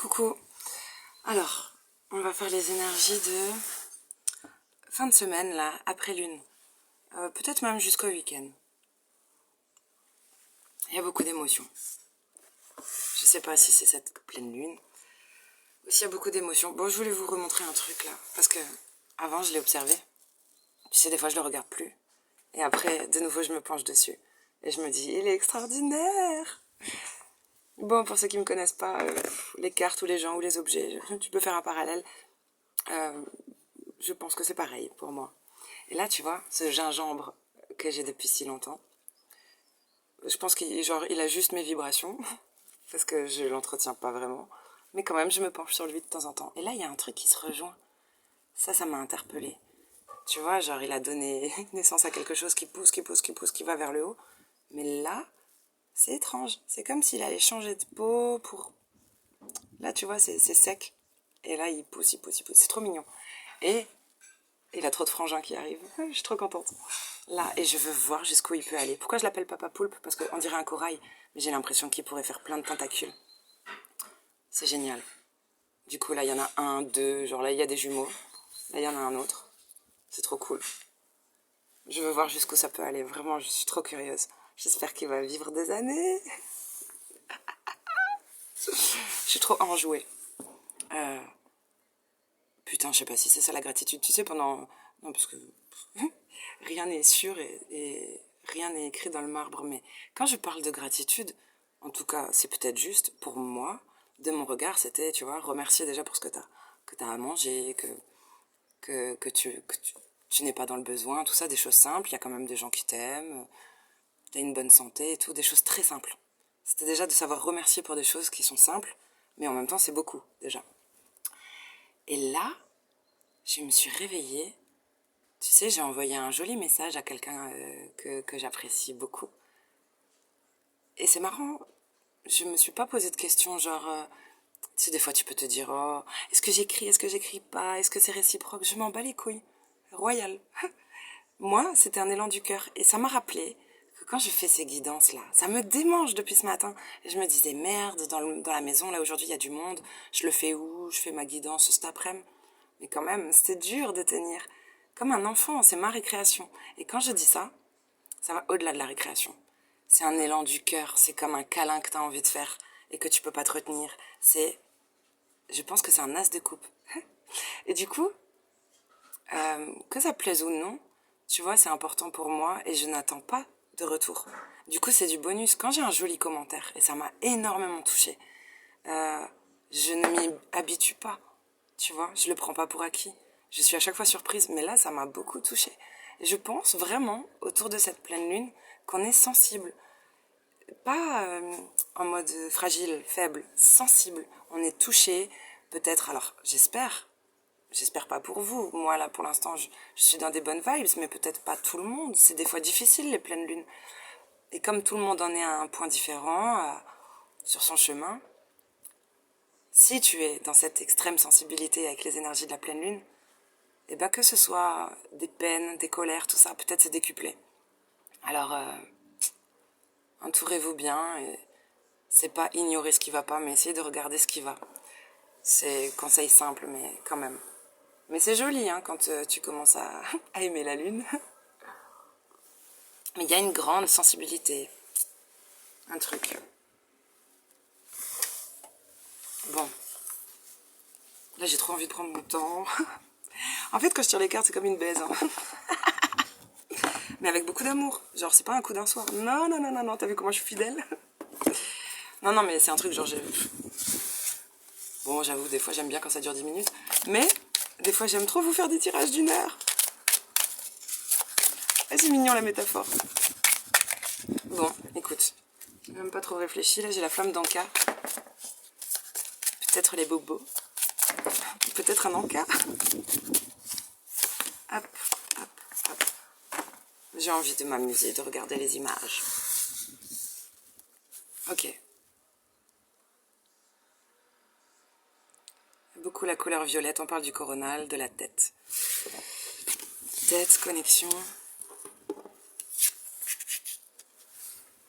Coucou. Alors, on va faire les énergies de fin de semaine, là, après lune. Peut-être même jusqu'au week-end. Il y a beaucoup d'émotions. Je sais pas si c'est cette pleine lune. Aussi, il y a beaucoup d'émotions. Bon, je voulais vous remontrer un truc, là. Parce que, avant, je l'ai observé. Tu sais, des fois, je le regarde plus. Et après, de nouveau, je me penche dessus. Et je me dis, il est extraordinaire! Bon, pour ceux qui me connaissent pas, les cartes ou les gens ou les objets, tu peux faire un parallèle. Euh, je pense que c'est pareil pour moi. Et là, tu vois, ce gingembre que j'ai depuis si longtemps, je pense qu'il a juste mes vibrations, parce que je l'entretiens pas vraiment. Mais quand même, je me penche sur lui de temps en temps. Et là, il y a un truc qui se rejoint. Ça m'a interpellée. Tu vois, genre, il a donné naissance à quelque chose qui pousse, qui va vers le haut. Mais là, c'est étrange. C'est comme s'il allait changer de peau pour... Là, tu vois, c'est sec. Et là, il pousse. C'est trop mignon. Et il a trop de frangins qui arrivent. Je suis trop contente. Là, et je veux voir jusqu'où il peut aller. Pourquoi je l'appelle Papa Poulpe? Parce qu'on dirait un corail. Mais j'ai l'impression qu'il pourrait faire plein de tentacules. C'est génial. Du coup, là, il y en a un, deux. Genre là, il y a des jumeaux. Là, il y en a un autre. C'est trop cool. Je veux voir jusqu'où ça peut aller. Vraiment, je suis trop curieuse. J'espère qu'il va vivre des années. Je suis trop enjouée. Putain, je sais pas si c'est ça la gratitude. Tu sais, pendant... Non, parce que rien n'est sûr et rien n'est écrit dans le marbre. Mais quand je parle de gratitude, en tout cas, c'est peut-être juste pour moi, de mon regard, c'était, tu vois, remercier déjà pour ce que t'as à manger, tu n'es pas dans le besoin, tout ça, des choses simples. Il y a quand même des gens qui t'aiment, t'as une bonne santé et tout, des choses très simples. C'était déjà de savoir remercier pour des choses qui sont simples, mais en même temps, c'est beaucoup, déjà. Et là, je me suis réveillée. Tu sais, j'ai envoyé un joli message à quelqu'un que j'apprécie beaucoup. Et c'est marrant, je me suis pas posé de questions genre... tu sais, des fois tu peux te dire, oh, est-ce que j'écris pas, est-ce que c'est réciproque? Je m'en bats les couilles. Royal. Moi, c'était un élan du cœur. Et ça m'a rappelé que quand je fais ces guidances-là, ça me démange depuis ce matin. Et je me disais, merde, dans la maison, là, aujourd'hui, il y a du monde. Je le fais où? Je fais ma guidance cet après-midi. Mais quand même, c'était dur de tenir. Comme un enfant, c'est ma récréation. Et quand je dis ça va au-delà de la récréation. C'est un élan du cœur. C'est comme un câlin que tu as envie de faire et que tu peux pas te retenir. Je pense que c'est un as de coupe. Et du coup, que ça plaise ou non, tu vois, c'est important pour moi et je n'attends pas de retour. Du coup, c'est du bonus. Quand j'ai un joli commentaire, et ça m'a énormément touchée, je ne m'y habitue pas, tu vois, je le prends pas pour acquis. Je suis à chaque fois surprise, mais là, ça m'a beaucoup touchée. Et je pense vraiment, autour de cette pleine lune, qu'on est sensible. Pas en mode fragile, faible, sensible. On est touché, peut-être, alors j'espère pas pour vous. Moi, là, pour l'instant, je suis dans des bonnes vibes, mais peut-être pas tout le monde. C'est des fois difficile, les pleines lunes. Et comme tout le monde en est à un point différent, sur son chemin, si tu es dans cette extrême sensibilité avec les énergies de la pleine lune, et ben que ce soit des peines, des colères, tout ça, peut-être c'est décuplé. Alors, entourez-vous bien, et c'est pas ignorer ce qui va pas, mais essayer de regarder ce qui va. C'est conseil simple, mais quand même. Mais c'est joli, hein, quand tu commences à aimer la lune. Mais il y a une grande sensibilité. Un truc. Bon. Là, j'ai trop envie de prendre mon temps. En fait, quand je tire les cartes, c'est comme une baise. Hein. Mais avec beaucoup d'amour. Genre, c'est pas un coup d'un soir. Non. T'as vu comment je suis fidèle? Non, mais c'est un truc, genre, Bon, j'avoue, des fois, j'aime bien quand ça dure 10 minutes. Mais, des fois, j'aime trop vous faire des tirages d'une heure. Ah, c'est mignon, la métaphore. Bon, écoute. J'ai même pas trop réfléchi. Là, j'ai la flamme d'Anka. Peut-être les bobos. Peut-être un Anka. Hop. J'ai envie de m'amuser, de regarder les images. Ok. Beaucoup la couleur violette, on parle du coronal, de la tête. Tête, connexion.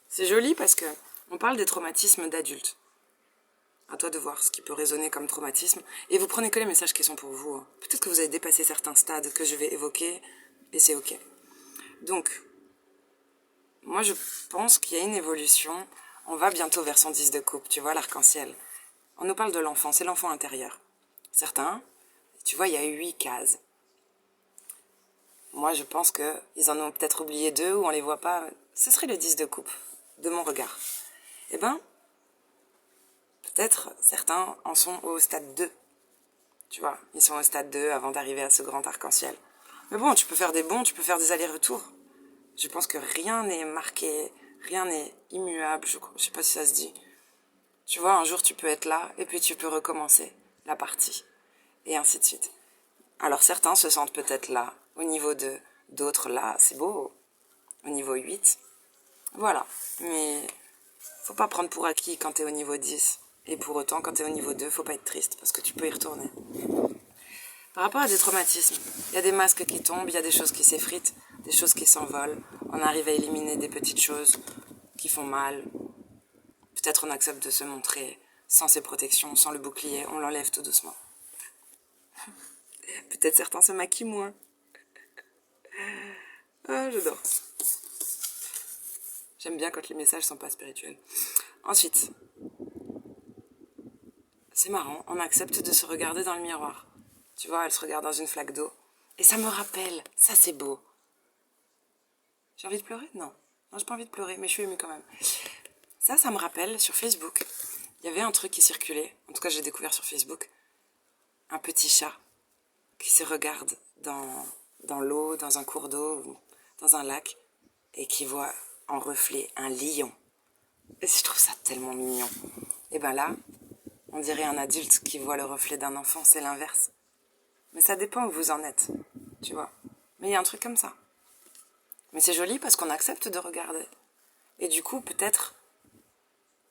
C'est joli parce que on parle des traumatismes d'adultes. toi de voir ce qui peut résonner comme traumatisme. Et vous prenez que les messages qui sont pour vous. Hein. Peut-être que vous avez dépassé certains stades que je vais évoquer, et c'est ok. Donc, moi je pense qu'il y a une évolution. On va bientôt vers son 10 de coupe, tu vois, l'arc-en-ciel. On nous parle de l'enfant, c'est l'enfant intérieur. Certains, tu vois, il y a eu 8 cases. Moi, je pense qu'ils en ont peut-être oublié 2 ou on les voit pas. Ce serait le 10 de coupe, de mon regard. Eh ben, peut-être certains en sont au stade 2. Tu vois, ils sont au stade 2 avant d'arriver à ce grand arc-en-ciel. Mais bon, tu peux faire des bons, tu peux faire des allers-retours. Je pense que rien n'est marqué, rien n'est immuable, je sais pas si ça se dit. Tu vois, un jour tu peux être là et puis tu peux recommencer la partie. Et ainsi de suite. Alors certains se sentent peut-être là, au niveau 2, d'autres là, c'est beau, au niveau 8. Voilà, mais faut pas prendre pour acquis quand t'es au niveau 10. Et pour autant, quand t'es au niveau 2, faut pas être triste, parce que tu peux y retourner. Par rapport à des traumatismes, il y a des masques qui tombent, il y a des choses qui s'effritent, des choses qui s'envolent. On arrive à éliminer des petites choses qui font mal. Peut-être on accepte de se montrer sans ses protections, sans le bouclier, on l'enlève tout doucement. Peut-être certains se maquillent moins. Ah, j'adore. J'aime bien quand les messages sont pas spirituels. Ensuite, c'est marrant, on accepte de se regarder dans le miroir. Tu vois, elle se regarde dans une flaque d'eau. Et ça me rappelle, ça c'est beau. J'ai envie de pleurer? Non. Non, j'ai pas envie de pleurer, mais je suis émue quand même. Ça me rappelle, sur Facebook, il y avait un truc qui circulait, en tout cas j'ai découvert sur Facebook, un petit chat qui se regarde dans l'eau, dans un cours d'eau, dans un lac, et qui voit en reflet un lion. Et je trouve ça tellement mignon. Et ben là, on dirait un adulte qui voit le reflet d'un enfant, c'est l'inverse. Mais ça dépend où vous en êtes, tu vois. Mais il y a un truc comme ça. Mais c'est joli parce qu'on accepte de regarder. Et du coup, peut-être,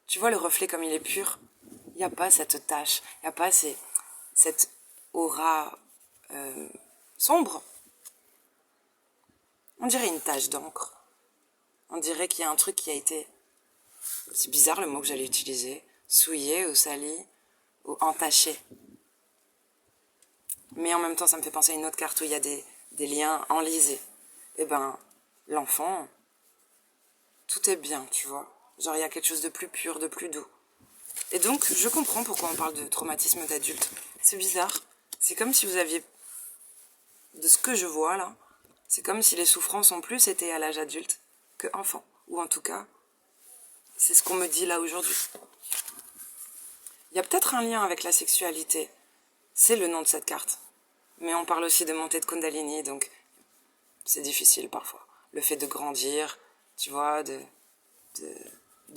tu vois le reflet comme il est pur, il n'y a pas cette tache, il n'y a pas cette aura sombre. On dirait une tache d'encre. On dirait qu'il y a un truc qui a été, c'est bizarre le mot que j'allais utiliser, souillé ou sali ou entaché. Mais en même temps, ça me fait penser à une autre carte où il y a des liens enlisés. Eh ben, l'enfant, tout est bien, tu vois. Genre, il y a quelque chose de plus pur, de plus doux. Et donc, je comprends pourquoi on parle de traumatisme d'adulte. C'est bizarre. C'est comme si vous aviez, de ce que je vois là, c'est comme si les souffrances en plus étaient à l'âge adulte que enfant. Ou en tout cas, c'est ce qu'on me dit là aujourd'hui. Il y a peut-être un lien avec la sexualité. C'est le nom de cette carte. Mais on parle aussi de montée de Kundalini, donc c'est difficile parfois. Le fait de grandir, tu vois, de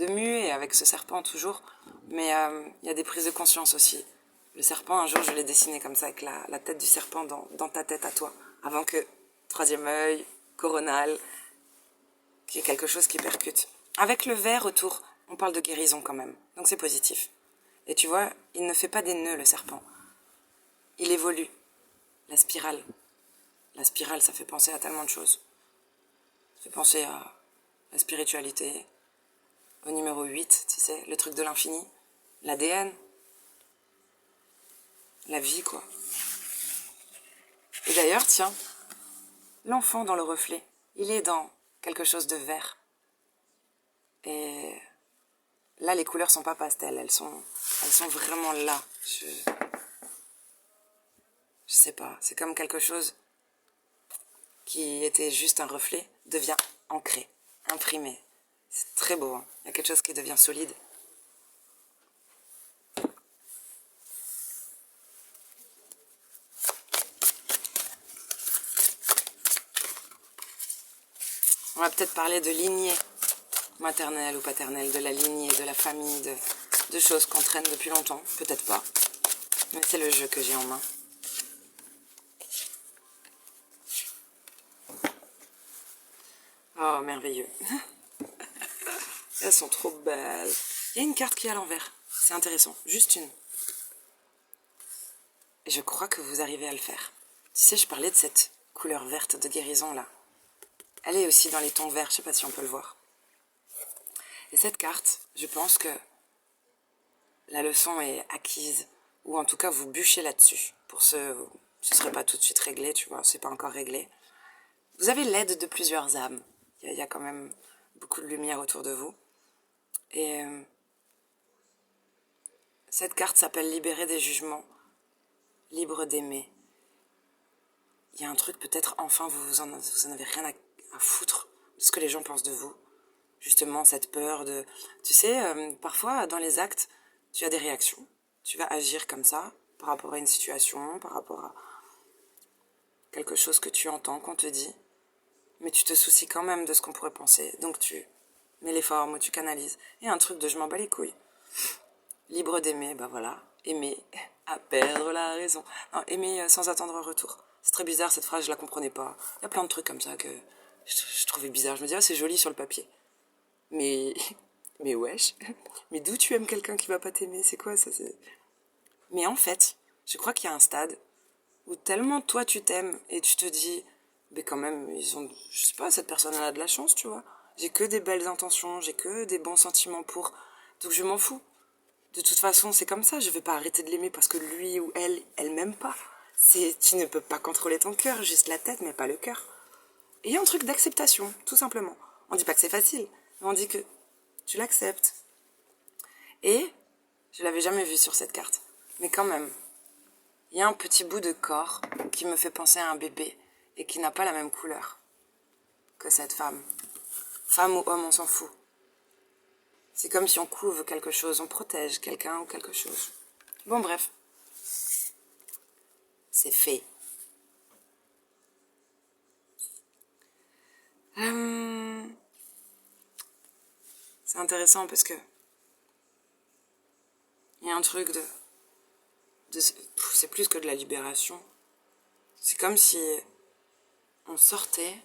muer avec ce serpent toujours. Mais il y a des prises de conscience aussi. Le serpent, un jour, je l'ai dessiné comme ça, avec la tête du serpent dans ta tête à toi. Avant que, troisième œil, coronal, qu'il y ait quelque chose qui percute. Avec le vert autour, on parle de guérison quand même. Donc c'est positif. Et tu vois, il ne fait pas des nœuds, le serpent. Il évolue. La spirale. La spirale, ça fait penser à tellement de choses. Ça fait penser à la spiritualité, au numéro 8, tu sais, le truc de l'infini, l'ADN, la vie, quoi. Et d'ailleurs, tiens, l'enfant dans le reflet, il est dans quelque chose de vert. Et là, les couleurs sont pas pastel, elles sont vraiment là. Je sais pas, c'est comme quelque chose qui était juste un reflet, devient ancré, imprimé. C'est très beau, hein. Il y a quelque chose qui devient solide. On va peut-être parler de lignée maternelle ou paternelle, de la lignée, de la famille, de choses qu'on traîne depuis longtemps. Peut-être pas, mais c'est le jeu que j'ai en main. Oh, merveilleux. Elles sont trop belles. Il y a une carte qui est à l'envers. C'est intéressant. Juste une. Et je crois que vous arrivez à le faire. Tu sais, je parlais de cette couleur verte de guérison là. Elle est aussi dans les tons verts, je sais pas si on peut le voir. Et cette carte, je pense que la leçon est acquise, ou en tout cas vous bûchez là-dessus. Pour ce serait pas tout de suite réglé, tu vois, c'est pas encore réglé. Vous avez l'aide de plusieurs âmes. Il y a quand même beaucoup de lumière autour de vous. Et cette carte s'appelle Libérer des jugements, libre d'aimer. Il y a un truc, peut-être, enfin, vous en avez rien à foutre de ce que les gens pensent de vous. Justement, cette peur de... Tu sais, parfois, dans les actes, tu as des réactions. Tu vas agir comme ça, par rapport à une situation, par rapport à quelque chose que tu entends, qu'on te dit. Mais tu te soucies quand même de ce qu'on pourrait penser. Donc tu mets les formes ou tu canalises. Et un truc de je m'en bats les couilles. Libre d'aimer, bah voilà. Aimer à perdre la raison. Non, aimer sans attendre un retour. C'est très bizarre cette phrase, je la comprenais pas. Il y a plein de trucs comme ça que je trouvais bizarre. Je me disais, ah, c'est joli sur le papier. Mais, mais wesh. Mais d'où tu aimes quelqu'un qui va pas t'aimer? C'est quoi ça? Mais en fait, je crois qu'il y a un stade où tellement toi tu t'aimes et tu te dis, mais quand même, ils ont, je sais pas, cette personne a de la chance, tu vois. J'ai que des belles intentions, j'ai que des bons sentiments pour. Donc je m'en fous. De toute façon, c'est comme ça, je vais pas arrêter de l'aimer parce que lui ou elle m'aime pas. Tu ne peux pas contrôler ton cœur, juste la tête, mais pas le cœur. Et il y a un truc d'acceptation, tout simplement. On dit pas que c'est facile, mais on dit que tu l'acceptes. Et, je l'avais jamais vu sur cette carte, mais quand même, il y a un petit bout de corps qui me fait penser à un bébé et qui n'a pas la même couleur que cette femme. Femme ou homme, on s'en fout. C'est comme si on couvre quelque chose, on protège quelqu'un ou quelque chose. Bon, bref. C'est fait. C'est intéressant parce que il y a un truc c'est plus que de la libération. C'est comme si on sortait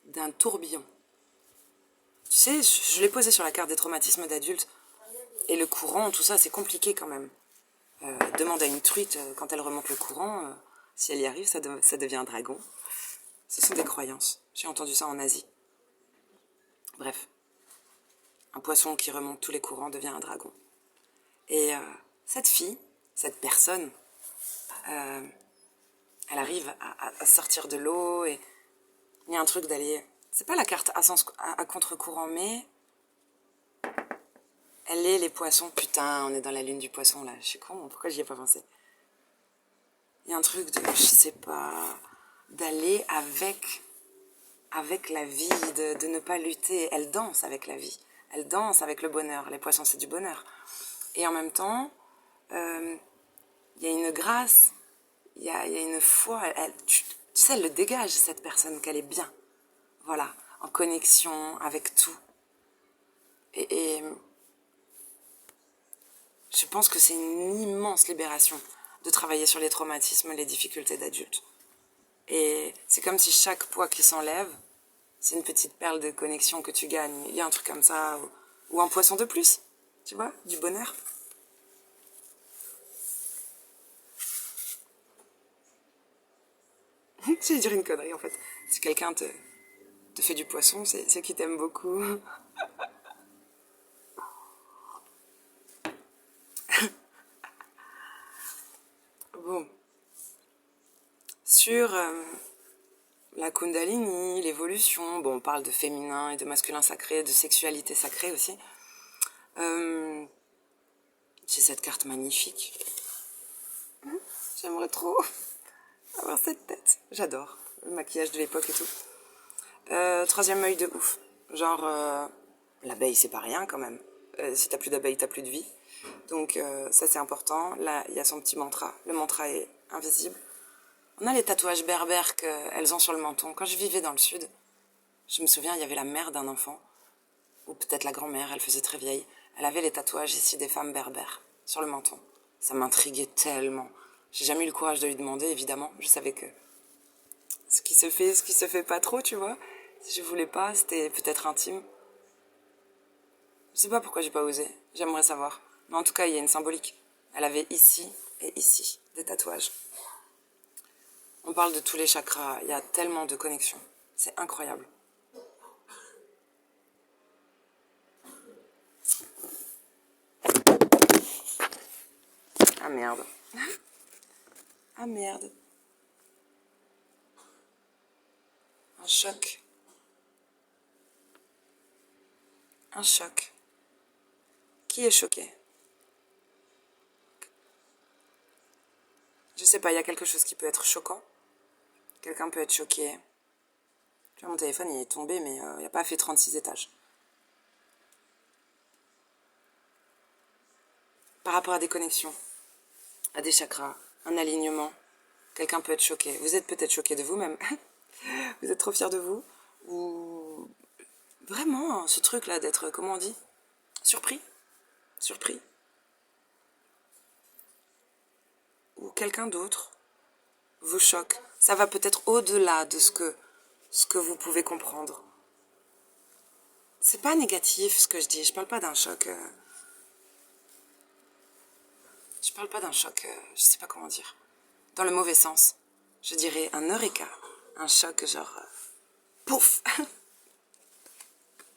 d'un tourbillon. Tu sais, je l'ai posé sur la carte des traumatismes d'adultes. Et le courant, tout ça, c'est compliqué quand même. Demande à une truite, quand elle remonte le courant, si elle y arrive, ça devient un dragon. Ce sont des croyances. J'ai entendu ça en Asie. Bref. Un poisson qui remonte tous les courants devient un dragon. Et cette fille, cette personne, elle arrive à sortir de l'eau et il y a un truc d'aller... C'est pas la carte à contre-courant, mais... Elle est les poissons. Putain, on est dans la lune du poisson, là. Je suis con, pourquoi j'y ai pas pensé? Il y a un truc de, je sais pas, d'aller avec la vie, de ne pas lutter. Elle danse avec la vie. Elle danse avec le bonheur. Les poissons, c'est du bonheur. Et en même temps, il y a une grâce, il y a une foi. Tu sais, elle le dégage, cette personne, qu'elle est bien. Voilà, en connexion avec tout. Et je pense que c'est une immense libération de travailler sur les traumatismes, les difficultés d'adultes. Et c'est comme si chaque poids qui s'enlève, c'est une petite perle de connexion que tu gagnes. Il y a un truc comme ça, ou un poisson de plus, tu vois, du bonheur. J'ai dire une connerie en fait. Si quelqu'un te fait du poisson, c'est qu'il t'aime beaucoup. Bon. Sur la Kundalini, l'évolution, bon, on parle de féminin et de masculin sacré, de sexualité sacrée aussi. J'ai cette carte magnifique. J'aimerais trop avoir cette tête. J'adore le maquillage de l'époque et tout. Troisième œil de ouf. Genre, l'abeille, c'est pas rien quand même. Si t'as plus d'abeille, t'as plus de vie. Donc ça, c'est important. Là, il y a son petit mantra. Le mantra est invisible. On a les tatouages berbères qu'elles ont sur le menton. Quand je vivais dans le sud, je me souviens, il y avait la mère d'un enfant, ou peut-être la grand-mère, elle faisait très vieille. Elle avait les tatouages ici des femmes berbères sur le menton. Ça m'intriguait tellement. J'ai jamais eu le courage de lui demander, évidemment. Je savais que ce qui se fait pas trop, tu vois. Si je voulais pas, c'était peut-être intime. Je sais pas pourquoi j'ai pas osé. J'aimerais savoir. Mais en tout cas, il y a une symbolique. Elle avait ici et ici des tatouages. On parle de tous les chakras. Il y a tellement de connexions. C'est incroyable. merde. Ah merde. Un choc. Un choc. Qui est choqué? Je sais pas, il y a quelque chose qui peut être choquant. Quelqu'un peut être choqué. Tu vois, mon téléphone, il est tombé, mais il n'a pas fait 36 étages. Par rapport à des connexions, à des chakras, un alignement, quelqu'un peut être choqué. Vous êtes peut-être choqué de vous-même. Vous êtes trop fier de vous. Ou vraiment, ce truc-là d'être, comment on dit, surpris. Surpris. Ou quelqu'un d'autre vous choque. Ça va peut-être au-delà de ce que vous pouvez comprendre. C'est pas négatif ce que je dis. Je parle pas d'un choc. Je parle pas d'un choc. Je sais pas comment dire. Dans le mauvais sens. Je dirais un eureka. Un choc genre. Pouf.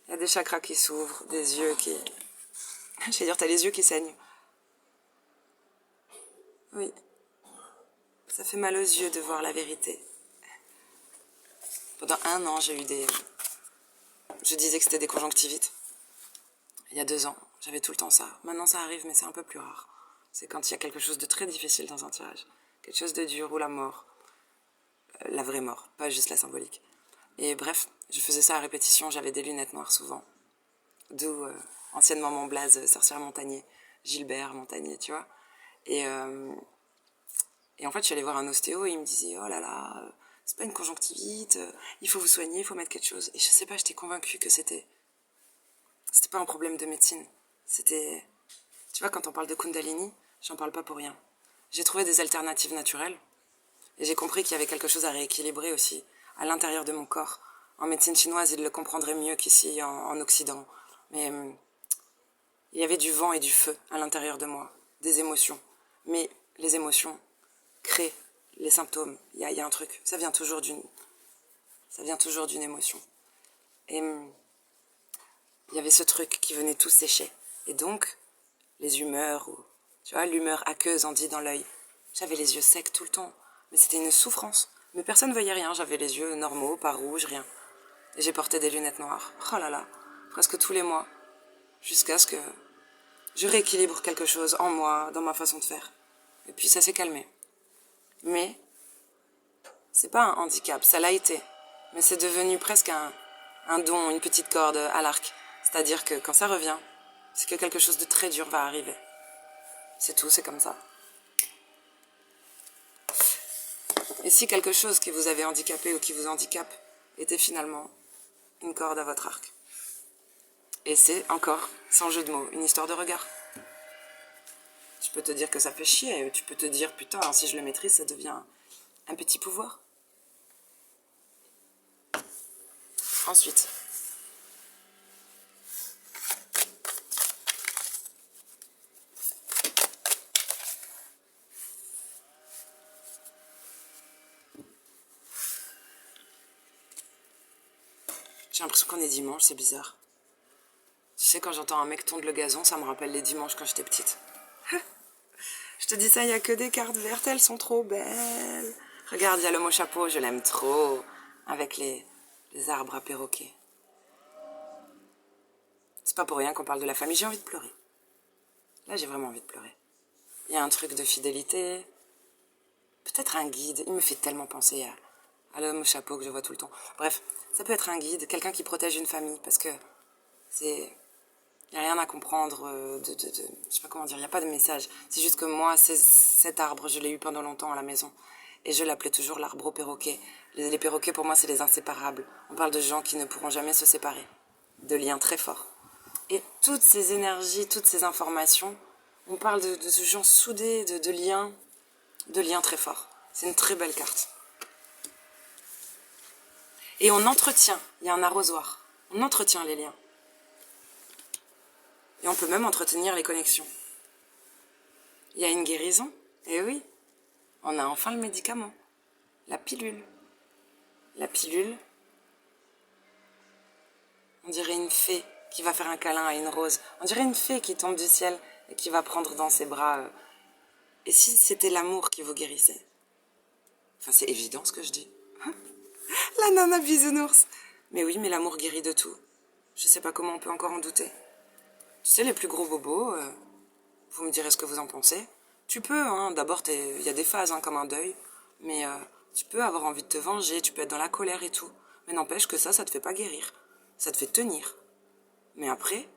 Il y a des chakras qui s'ouvrent, des yeux qui. Je vais dire, t'as les yeux qui saignent. Oui. Ça fait mal aux yeux de voir la vérité. Pendant 1 an, j'ai eu des. Je disais que c'était des conjonctivites. Il y a 2 ans, j'avais tout le temps ça. Maintenant, ça arrive, mais c'est un peu plus rare. C'est quand il y a quelque chose de très difficile dans un tirage. Quelque chose de dur ou la mort. La vraie mort, pas juste la symbolique. Et bref, je faisais ça à répétition, j'avais des lunettes noires souvent. D'où anciennement mon blaze, sorcière Montagnier. Gilbert Montagnier, tu vois. Et en fait, je suis allée voir un ostéo et il me disait, oh là là, c'est pas une conjonctivite, il faut vous soigner, il faut mettre quelque chose. Et je sais pas, j'étais convaincue que c'était pas un problème de médecine. C'était, tu vois, quand on parle de Kundalini, j'en parle pas pour rien. J'ai trouvé des alternatives naturelles et j'ai compris qu'il y avait quelque chose à rééquilibrer aussi à l'intérieur de mon corps. En médecine chinoise, ils le comprendraient mieux qu'ici en Occident. Mais il y avait du vent et du feu à l'intérieur de moi, des émotions. Mais les émotions créent les symptômes. Il y a un truc, ça vient toujours d'une émotion. Et il y avait ce truc qui venait tout sécher. Et donc, les humeurs, ou, tu vois, l'humeur aqueuse, on dit dans l'œil. J'avais les yeux secs tout le temps, mais c'était une souffrance. Mais personne ne voyait rien, j'avais les yeux normaux, pas rouges, rien. Et j'ai porté des lunettes noires. Oh là là, presque tous les mois. Jusqu'à ce que je rééquilibre quelque chose en moi, dans ma façon de faire. Et puis ça s'est calmé. Mais c'est pas un handicap, ça l'a été. Mais c'est devenu presque un don, une petite corde à l'arc. C'est-à-dire que quand ça revient, c'est que quelque chose de très dur va arriver. C'est tout, c'est comme ça. Et si quelque chose qui vous avait handicapé ou qui vous handicape était finalement une corde à votre arc. Et c'est encore, sans jeu de mots, une histoire de regard. Tu peux te dire que ça fait chier, tu peux te dire, putain, si je le maîtrise, ça devient un petit pouvoir. Ensuite, j'ai l'impression qu'on est dimanche, c'est bizarre. Tu sais, quand j'entends un mec tondre le gazon, ça me rappelle les dimanches quand j'étais petite. Je te dis ça, il n'y a que des cartes vertes, elles sont trop belles. Regarde, il y a le mot chapeau, je l'aime trop. Avec les arbres à perroquets. C'est pas pour rien qu'on parle de la famille, j'ai envie de pleurer. Là, j'ai vraiment envie de pleurer. Il y a un truc de fidélité. Peut-être un guide. Il me fait tellement penser à l'homme au chapeau que je vois tout le temps. Bref, ça peut être un guide, quelqu'un qui protège une famille. Parce que c'est... Il n'y a rien à comprendre je sais pas comment dire, il n'y a pas de message. C'est juste que moi, cet arbre, je l'ai eu pendant longtemps à la maison. Et je l'appelais toujours l'arbre au perroquet. Les perroquets, pour moi, c'est les inséparables. On parle de gens qui ne pourront jamais se séparer. De liens très forts. Et toutes ces énergies, toutes ces informations, on parle de gens soudés, de liens très forts. C'est une très belle carte. Et on entretient, il y a un arrosoir. On entretient les liens. Et on peut même entretenir les connexions. Il y a une guérison. Eh oui, on a enfin le médicament. La pilule. La pilule, on dirait une fée qui va faire un câlin à une rose. On dirait une fée qui tombe du ciel et qui va prendre dans ses bras Et si c'était l'amour qui vous guérissait? Enfin, c'est évident ce que je dis. La nana bisounours. Mais oui, mais l'amour guérit de tout. Je sais pas comment on peut encore en douter. Tu sais, les plus gros bobos, vous me direz ce que vous en pensez. Tu peux, hein, d'abord, il y a des phases, hein, comme un deuil. Mais tu peux avoir envie de te venger, tu peux être dans la colère et tout. Mais n'empêche que ça te fait pas guérir. Ça te fait tenir. Mais après,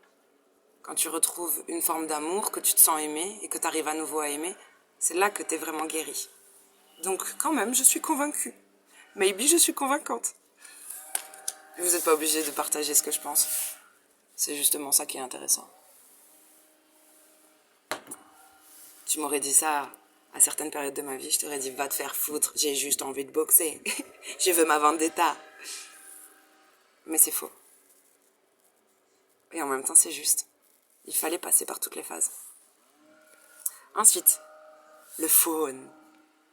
quand tu retrouves une forme d'amour, que tu te sens aimé et que tu arrives à nouveau à aimer, c'est là que tu es vraiment guéri. Donc quand même, je suis convaincue. Maybe je suis convaincante. Vous n'êtes pas obligé de partager ce que je pense. C'est justement ça qui est intéressant. Tu m'aurais dit ça à certaines périodes de ma vie, je t'aurais dit va te faire foutre, j'ai juste envie de boxer. Je veux ma vendetta. Mais c'est faux. Et en même temps, c'est juste. Il fallait passer par toutes les phases. Ensuite, le faune.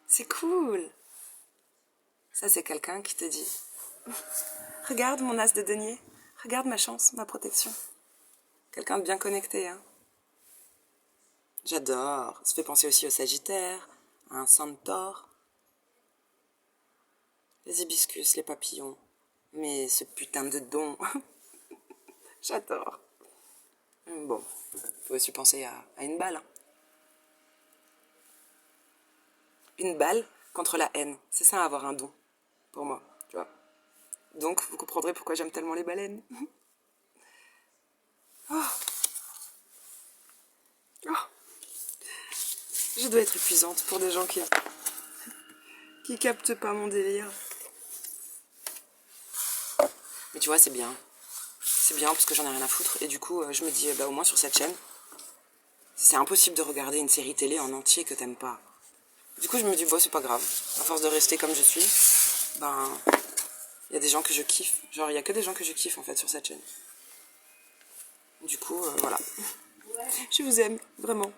C'est cool. Ça, c'est quelqu'un qui te dit regarde mon as de denier, regarde ma chance, ma protection. Quelqu'un de bien connecté, hein. J'adore. Ça fait penser aussi au Sagittaire, à un Centaure. Les hibiscus, les papillons. Mais ce putain de don. J'adore. Bon, faut aussi penser à une balle. Hein. Une balle contre la haine. C'est ça, avoir un don. Pour moi, tu vois. Donc, vous comprendrez pourquoi j'aime tellement les baleines. Oh. Oh. Je dois être épuisante pour des gens qui captent pas mon délire. Mais tu vois, c'est bien. C'est bien parce que j'en ai rien à foutre. Et du coup, je me dis, au moins sur cette chaîne, c'est impossible de regarder une série télé en entier que t'aimes pas. Du coup, je me dis, bon, c'est pas grave. À force de rester comme je suis, il y a des gens que je kiffe. Genre, il y a que des gens que je kiffe, en fait, sur cette chaîne. Du coup, voilà. Je vous aime, vraiment.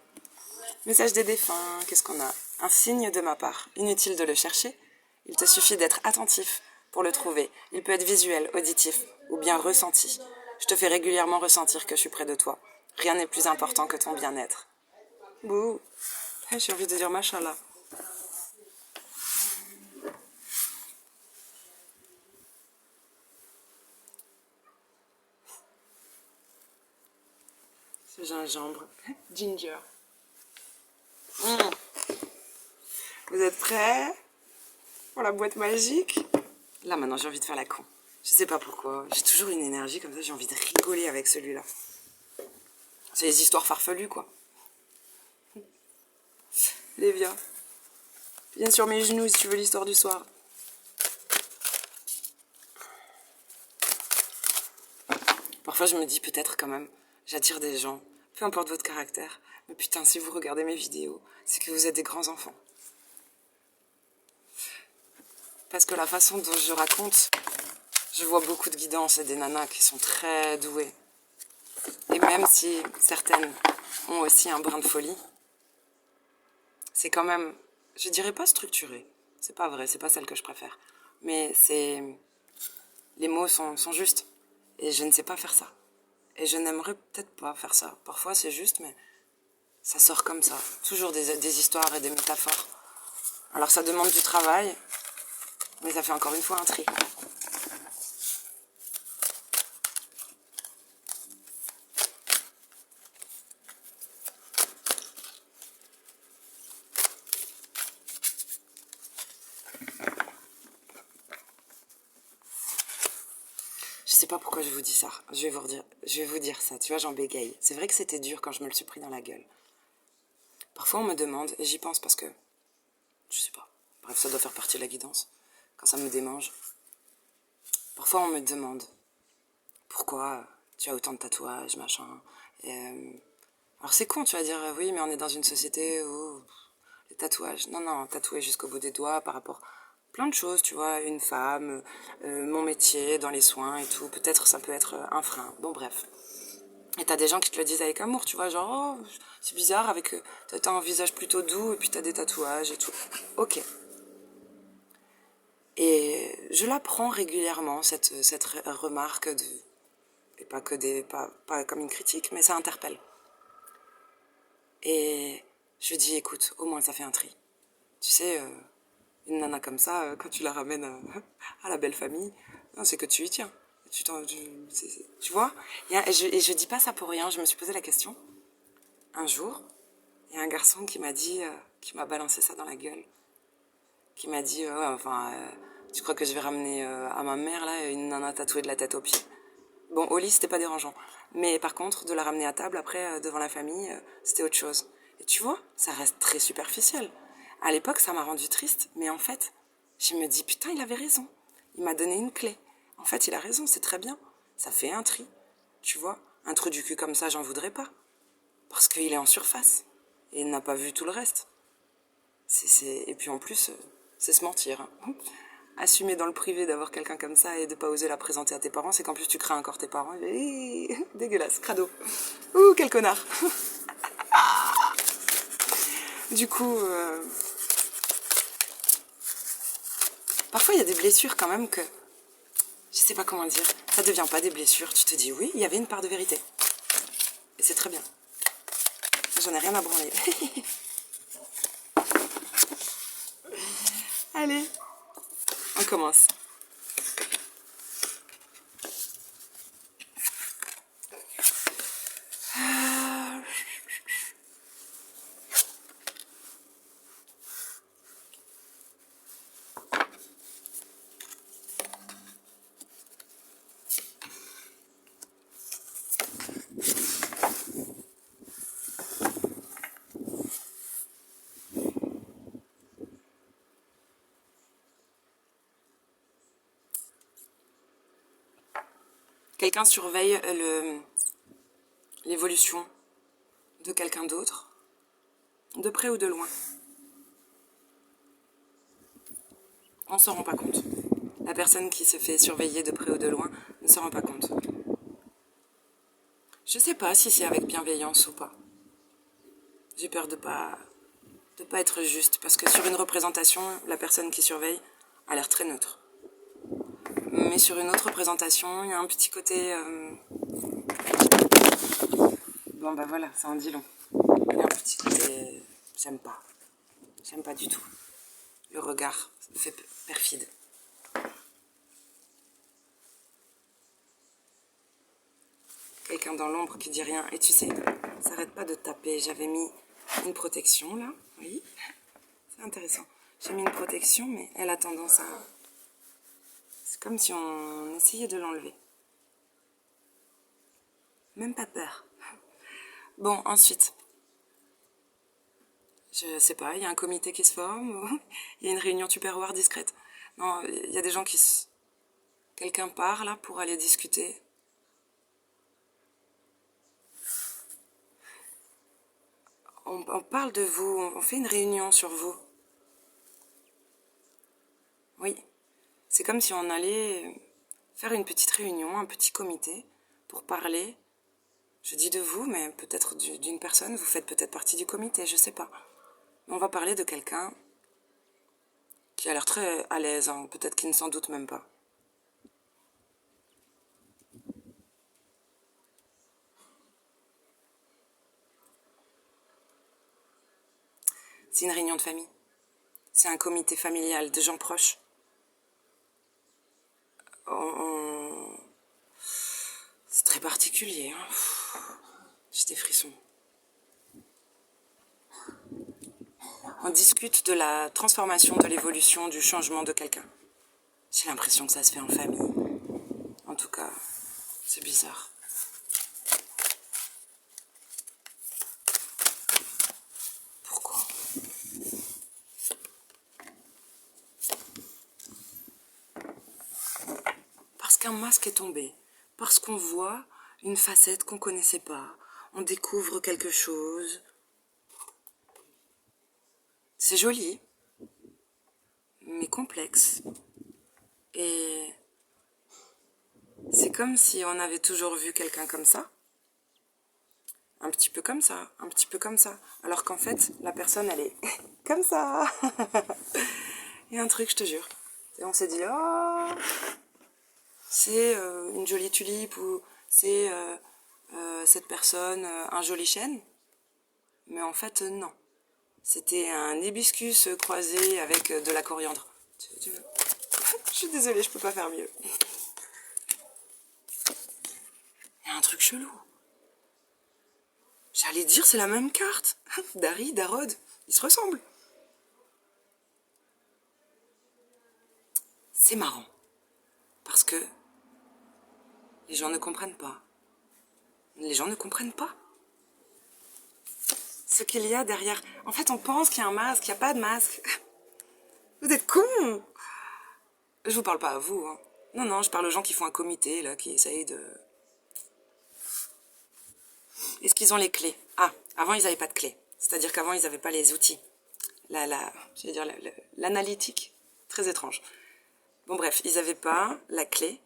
Message des défunts, qu'est-ce qu'on a? Un signe de ma part. Inutile de le chercher. Il te suffit d'être attentif pour le trouver. Il peut être visuel, auditif ou bien ressenti. Je te fais régulièrement ressentir que je suis près de toi. Rien n'est plus important que ton bien-être. Bouh. J'ai envie de dire machallah. Ce gingembre. Ginger. Vous êtes prêts pour la boîte magique? Là, maintenant, j'ai envie de faire la con. Je sais pas pourquoi. J'ai toujours une énergie comme ça, j'ai envie de rigoler avec celui-là. C'est les histoires farfelues, quoi. Lévia. Viens sur mes genoux si tu veux l'histoire du soir. Parfois, je me dis peut-être quand même, j'attire des gens, peu importe votre caractère. Mais putain, si vous regardez mes vidéos, c'est que vous êtes des grands enfants. Parce que la façon dont je raconte, je vois beaucoup de guidance et des nanas qui sont très douées. Et même si certaines ont aussi un brin de folie, c'est quand même, je dirais pas structuré. C'est pas vrai, c'est pas celle que je préfère. Mais les mots sont justes. Et je ne sais pas faire ça. Et je n'aimerais peut-être pas faire ça. Parfois c'est juste, mais ça sort comme ça. Toujours des histoires et des métaphores. Alors ça demande du travail, mais ça fait encore une fois un tri. Je sais pas pourquoi je vous dis ça. Je vais vous dire ça. Tu vois, j'en bégaye. C'est vrai que c'était dur quand je me le suis pris dans la gueule. Parfois on me demande, et j'y pense parce que, je sais pas. Bref, ça doit faire partie de la guidance. Quand ça me démange. Parfois on me demande pourquoi tu as autant de tatouages, machin. Alors c'est con, tu vas dire, oui, mais on est dans une société où les tatouages. Non, non, tatouer jusqu'au bout des doigts par rapport plein de choses, tu vois, une femme, mon métier dans les soins et tout. Peut-être ça peut être un frein. Bon, bref. Et t'as des gens qui te le disent avec amour, tu vois, genre, oh, c'est bizarre, t'as un visage plutôt doux et puis t'as des tatouages et tout. Ok. Et je la prends régulièrement, cette remarque et pas comme une critique, mais ça interpelle. Et Je lui dis, écoute, au moins ça fait un tri. Tu sais, une nana comme ça, quand tu la ramènes à la belle famille, non, c'est que tu y tiens. Tu vois? Et je dis pas ça pour rien, je me suis posé la question. Un jour, il y a un garçon qui m'a dit, qui m'a balancé ça dans la gueule. Qui m'a dit, ouais, enfin, tu crois que je vais ramener à ma mère, là, une nana tatouée de la tête aux pieds? Bon, au lit, c'était pas dérangeant. Mais par contre, de la ramener à table après, devant la famille, c'était autre chose. Et tu vois, ça reste très superficiel. À l'époque, ça m'a rendu triste, mais en fait, je me dis, putain, il avait raison. Il m'a donné une clé. En fait, il a raison, c'est très bien. Ça fait un tri. Tu vois, un trou du cul comme ça, j'en voudrais pas. Parce qu'il est en surface. Et il n'a pas vu tout le reste. Et puis en plus, c'est se mentir. Hein. Assumer dans le privé d'avoir quelqu'un comme ça et de pas oser la présenter à tes parents, c'est qu'en plus tu crains encore tes parents. Dégueulasse, crado. Ouh, quel connard. Du coup, parfois il y a des blessures quand même que, je sais pas comment dire, ça devient pas des blessures. Tu te dis oui, il y avait une part de vérité. Et c'est très bien. J'en ai rien à branler. Allez, on commence. Quelqu'un surveille l'évolution de quelqu'un d'autre, de près ou de loin. On ne s'en rend pas compte. La personne qui se fait surveiller de près ou de loin ne s'en rend pas compte. Je sais pas si c'est avec bienveillance ou pas. J'ai peur de pas être juste, parce que sur une représentation, la personne qui surveille a l'air très neutre. Mais sur une autre représentation, il y a un petit côté... Bon bah voilà, ça en dit long. Il y a un petit côté... J'aime pas. J'aime pas du tout. Le regard fait perfide. Quelqu'un dans l'ombre qui dit rien. Et tu sais, ça arrête pas de taper. J'avais mis une protection là, oui. C'est intéressant. J'ai mis une protection, mais elle a tendance à... C'est comme si on essayait de l'enlever. Même pas peur. Bon, ensuite, je sais pas, il y a un comité qui se forme, ou il y a une réunion tupperware discrète. Non, il y a des gens qui... Quelqu'un part là pour aller discuter. On parle de vous, on fait une réunion sur vous. Oui, c'est comme si on allait faire une petite réunion, un petit comité, pour parler. Je dis de vous, mais peut-être d'une personne, vous faites peut-être partie du comité, je sais pas. Mais on va parler de quelqu'un qui a l'air très à l'aise, hein, peut-être qu'il ne s'en doute même pas. C'est une réunion de famille. C'est un comité familial de gens proches. C'est très particulier. Hein. J'ai des frissons. On discute de la transformation, de l'évolution, du changement de quelqu'un. J'ai l'impression que ça se fait en famille. En tout cas, c'est bizarre. Pourquoi? Parce qu'un masque est tombé. Parce qu'on voit une facette qu'on connaissait pas. On découvre quelque chose. C'est joli, mais complexe. Et c'est comme si on avait toujours vu quelqu'un comme ça. Un petit peu comme ça, un petit peu comme ça. Alors qu'en fait, la personne, elle est comme ça. Il y a un truc, je te jure. Et on s'est dit, oh, c'est une jolie tulipe ou c'est cette personne, un joli chêne. Mais en fait, non. C'était un hibiscus croisé avec de la coriandre. Tu veux Je suis désolée, je peux pas faire mieux. Il y a un truc chelou. J'allais dire, c'est la même carte. Dari, Darod, ils se ressemblent. C'est marrant. Parce que les gens ne comprennent pas. Les gens ne comprennent pas ce qu'il y a derrière. En fait, on pense qu'il y a un masque, il n'y a pas de masque. Vous êtes cons. Je vous parle pas à vous, hein. Non, non, je parle aux gens qui font un comité, là, qui essayent de... Est-ce qu'ils ont les clés? Ah, avant, ils n'avaient pas de clés. C'est-à-dire qu'avant, ils n'avaient pas les outils. L'analytique. Très étrange. Bon, bref, ils n'avaient pas la clé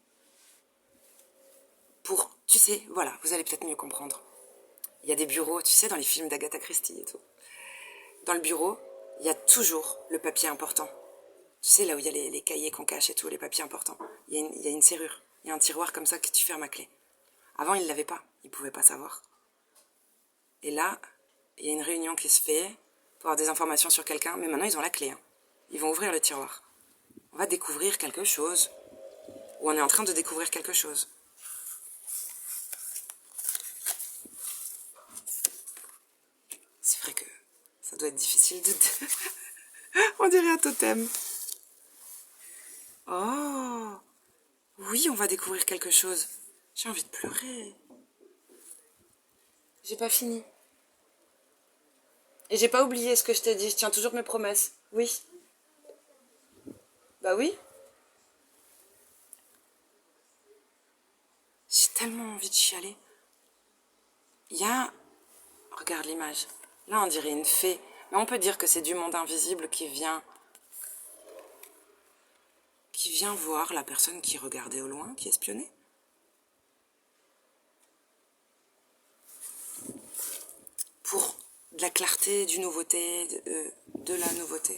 pour... Tu sais, voilà, vous allez peut-être mieux comprendre. Il y a des bureaux, tu sais, dans les films d'Agatha Christie et tout. Dans le bureau, il y a toujours le papier important. Tu sais, là où il y a les cahiers qu'on cache et tout, les papiers importants. Il y a une serrure. Il y a un tiroir comme ça que tu fermes à clé. Avant, ils ne l'avaient pas. Ils ne pouvaient pas savoir. Et là, il y a une réunion qui se fait pour avoir des informations sur quelqu'un. Mais maintenant, ils ont la clé. Hein. Ils vont ouvrir le tiroir. On va découvrir quelque chose. Ou on est en train de découvrir quelque chose. C'est vrai que ça doit être difficile de... On dirait un totem. Oh, oui, on va découvrir quelque chose. J'ai envie de pleurer. J'ai pas fini. Et j'ai pas oublié ce que je t'ai dit. Je tiens toujours mes promesses. Oui. Bah oui. J'ai tellement envie de chialer. Il y a... Regarde l'image. Là, on dirait une fée. Mais on peut dire que c'est du monde invisible qui vient voir la personne qui regardait au loin, qui espionnait. Pour de la clarté, du nouveauté, de la nouveauté.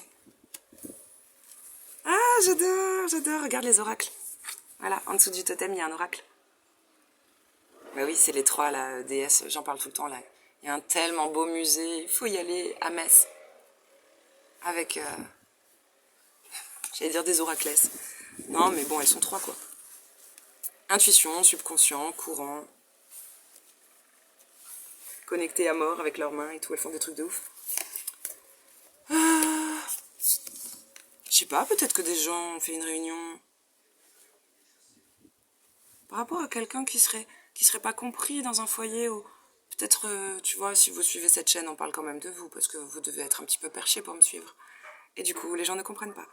Ah, j'adore, j'adore. Regarde les oracles. Voilà, en dessous du totem, il y a un oracle. Bah oui, c'est les trois, la déesse, j'en parle tout le temps, là. Il y a un tellement beau musée, il faut y aller à Metz. Avec, j'allais dire des oraclesses. Non, mais bon, elles sont trois, quoi. Intuition, subconscient, courant. Connectées à mort avec leurs mains et tout, elles font des trucs de ouf. Je sais pas, peut-être que des gens ont fait une réunion par rapport à quelqu'un qui serait pas compris dans un foyer ou peut-être, tu vois, si vous suivez cette chaîne, on parle quand même de vous parce que vous devez être un petit peu perché pour me suivre. Et du coup, les gens ne comprennent pas.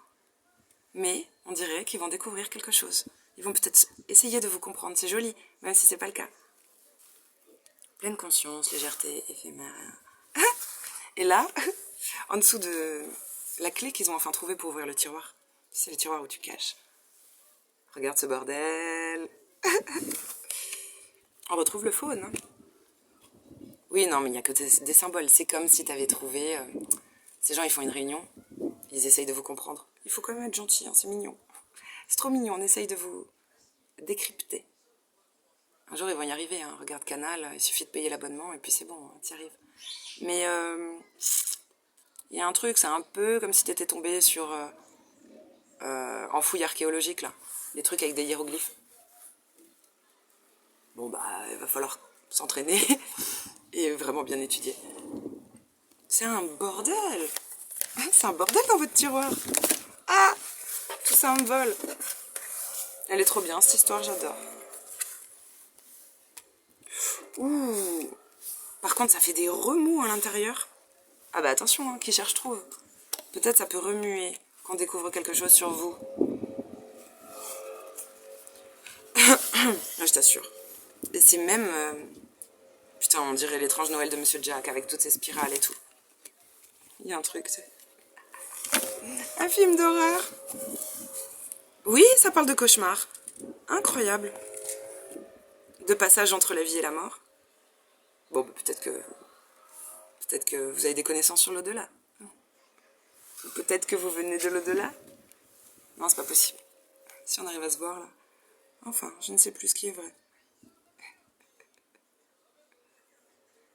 Mais on dirait qu'ils vont découvrir quelque chose. Ils vont peut-être essayer de vous comprendre, c'est joli, même si c'est pas le cas. Pleine conscience, légèreté, éphémère. Et là, en dessous de la clé qu'ils ont enfin trouvée pour ouvrir le tiroir, c'est le tiroir où tu caches. Regarde ce bordel. On retrouve le faune. Hein. Oui, non, mais il n'y a que des symboles. C'est comme si tu avais trouvé... ces gens, ils font une réunion. Ils essayent de vous comprendre. Il faut quand même être gentil, hein, c'est mignon. C'est trop mignon, on essaye de vous décrypter. Un jour, ils vont y arriver. Hein. Regarde Canal, il suffit de payer l'abonnement et puis c'est bon, hein, t'y arrives. Mais il y a un truc, c'est un peu comme si t'étais tombé sur... en fouille archéologique, là. Des trucs avec des hiéroglyphes. Bon, bah, il va falloir s'entraîner et vraiment bien étudier. C'est un bordel. C'est un bordel dans votre tiroir. Ah, tout ça me vole. Elle est trop bien, cette histoire, j'adore. Ouh. Par contre, ça fait des remous à l'intérieur. Ah bah attention, hein, qui cherche trouve. Peut-être ça peut remuer quand on découvre quelque chose sur vous. Là, je t'assure. Et c'est même... putain, on dirait l'étrange Noël de Monsieur Jack avec toutes ces spirales et tout. Il y a un truc, c'est... Un film d'horreur. Oui, ça parle de cauchemar. Incroyable. De passage entre la vie et la mort. Bon, bah, peut-être que vous avez des connaissances sur l'au-delà. Peut-être que vous venez de l'au-delà. Non, c'est pas possible. Si on arrive à se voir, là. Enfin, je ne sais plus ce qui est vrai.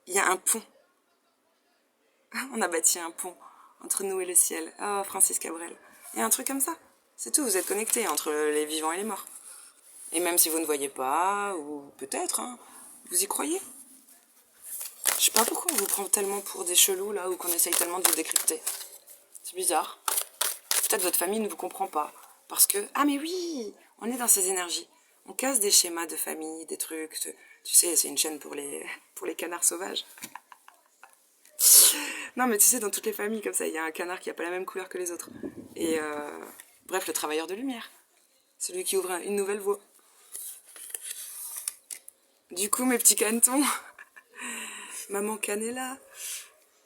Il y a un pont. On a bâti un pont. entre nous et le ciel. Oh, Francis Cabrel. Et un truc comme ça. C'est tout, vous êtes connectés entre les vivants et les morts. Et même si vous ne voyez pas, ou peut-être, hein, vous y croyez. Je sais pas pourquoi on vous prend tellement pour des chelous là, ou qu'on essaye tellement de vous décrypter. C'est bizarre. Peut-être votre famille ne vous comprend pas. Parce que, ah mais oui, on est dans ces énergies. On casse des schémas de famille, des trucs. Tu sais, c'est une chaîne pour pour les canards sauvages. Non mais tu sais, dans toutes les familles comme ça, il y a un canard qui n'a pas la même couleur que les autres. Et bref, le travailleur de lumière. Celui qui ouvre une nouvelle voie. Du coup, mes petits canetons. Maman Canella.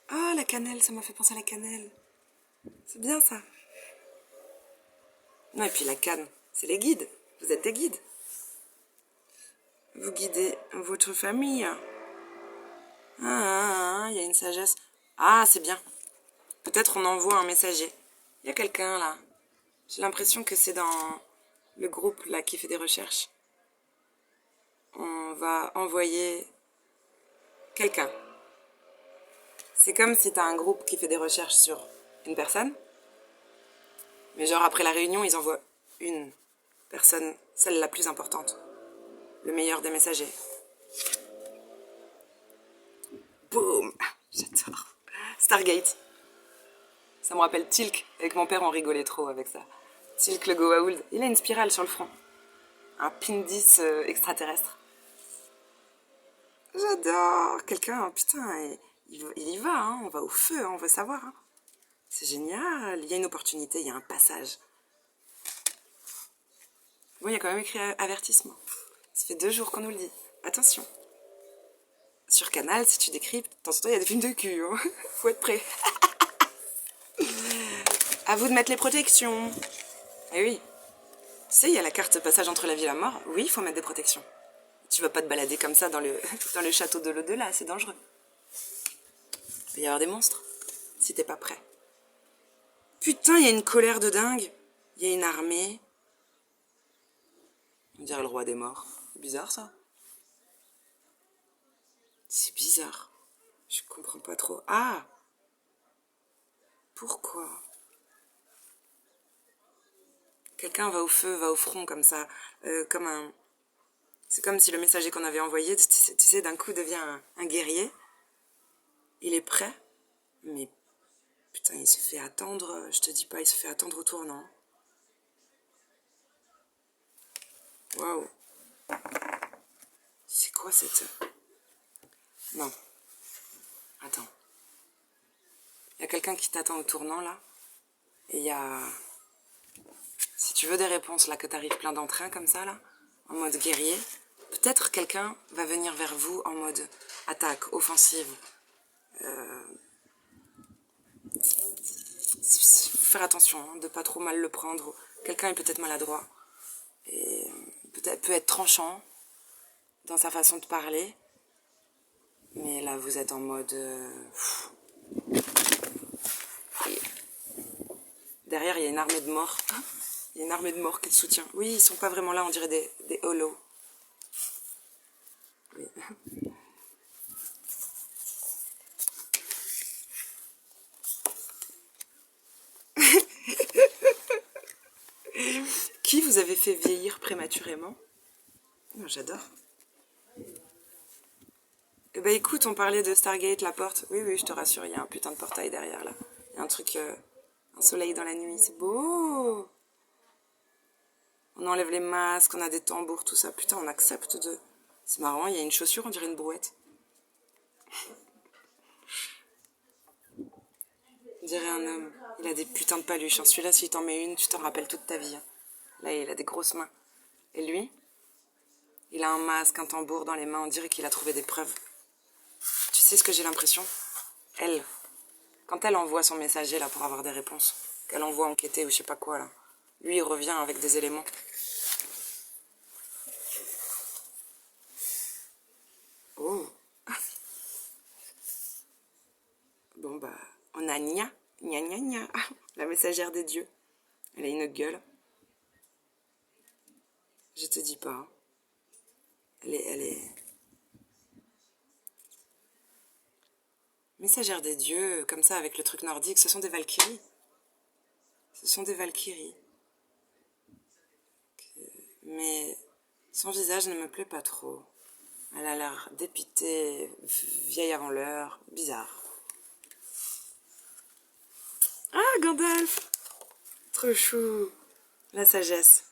Ah, la cannelle, ça m'a fait penser à la cannelle. C'est bien ça. Non, et puis la canne, c'est les guides. Vous êtes des guides. Vous guidez votre famille. Il y a une sagesse. Ah, c'est bien. Peut-être on envoie un messager. Il y a quelqu'un là. J'ai l'impression que c'est dans le groupe là qui fait des recherches. On va envoyer quelqu'un. C'est comme si t'as un groupe qui fait des recherches sur une personne. Mais genre après la réunion, ils envoient une personne, celle la plus importante. Le meilleur des messagers. Boum. J'adore. Stargate. Ça me rappelle Tilk. Avec mon père, on rigolait trop avec ça. Tilk le Goa'uld. Il a une spirale sur le front. Un Pindis extraterrestre. J'adore. Quelqu'un, putain, il y va, hein. On va au feu, hein. On veut savoir. Hein. C'est génial. Il y a une opportunité, il y a un passage. Bon, il y a quand même écrit avertissement. Ça fait 2 jours qu'on nous le dit. Attention. Sur Canal, si tu décryptes, de temps en temps, il y a des films de cul. Hein. Faut être prêt. À vous de mettre les protections. Eh oui. Tu sais, il y a la carte passage entre la vie et la mort. Oui, il faut mettre des protections. Tu vas pas te balader comme ça dans le château de l'au-delà, c'est dangereux. Il peut y avoir des monstres, si t'es pas prêt. Putain, il y a une colère de dingue. Il y a une armée. On dirait le roi des morts. C'est bizarre, ça. C'est bizarre. Je comprends pas trop. Ah! Pourquoi? Quelqu'un va au feu, va au front comme ça, comme un... C'est comme si le messager qu'on avait envoyé, tu sais, d'un coup devient un guerrier. Il est prêt, mais putain, il se fait attendre, je te dis pas, il se fait attendre au tournant. Waouh. C'est quoi cette... Non. Attends. Il y a quelqu'un qui t'attend au tournant, là. Et il y a... Si tu veux des réponses, là, que t'arrives plein d'entrain, comme ça, là, en mode guerrier, peut-être quelqu'un va venir vers vous en mode attaque, offensive. Faire attention, hein, de pas trop mal le prendre. Quelqu'un est peut-être maladroit. Et peut être tranchant dans sa façon de parler. Mais là, vous êtes en mode... Derrière, il y a une armée de morts. Il y a une armée de morts qui te soutient. Oui, ils sont pas vraiment là, on dirait des holos. Oui. Qui vous avez fait vieillir prématurément? Oh, j'adore. Eh ben écoute, on parlait de Stargate, la porte. Oui, oui, je te rassure, il y a un putain de portail derrière là. Il y a un truc, un soleil dans la nuit, c'est beau. On enlève les masques, on a des tambours, tout ça. Putain, on accepte de... C'est marrant, il y a une chaussure, on dirait une brouette. On dirait un homme. Il a des putains de paluches. Hein. Celui-là, si t'en mets une, tu t'en rappelles toute ta vie. Hein. Là, il a des grosses mains. Et lui, il a un masque, un tambour dans les mains. On dirait qu'il a trouvé des preuves. Tu sais ce que j'ai l'impression? Elle, quand elle envoie son messager là pour avoir des réponses, qu'elle envoie enquêter ou je sais pas quoi là, lui il revient avec des éléments. Oh. Bon bah, on a Nia, Nia Nia Nia, la messagère des dieux. Elle a une gueule. Je te dis pas. Hein. Elle est... messagères des dieux, comme ça, avec le truc nordique, ce sont des valkyries. Ce sont des valkyries. Mais son visage ne me plaît pas trop. Elle a l'air dépitée, vieille avant l'heure, bizarre. Ah, Gandalf! Trop chou! La sagesse.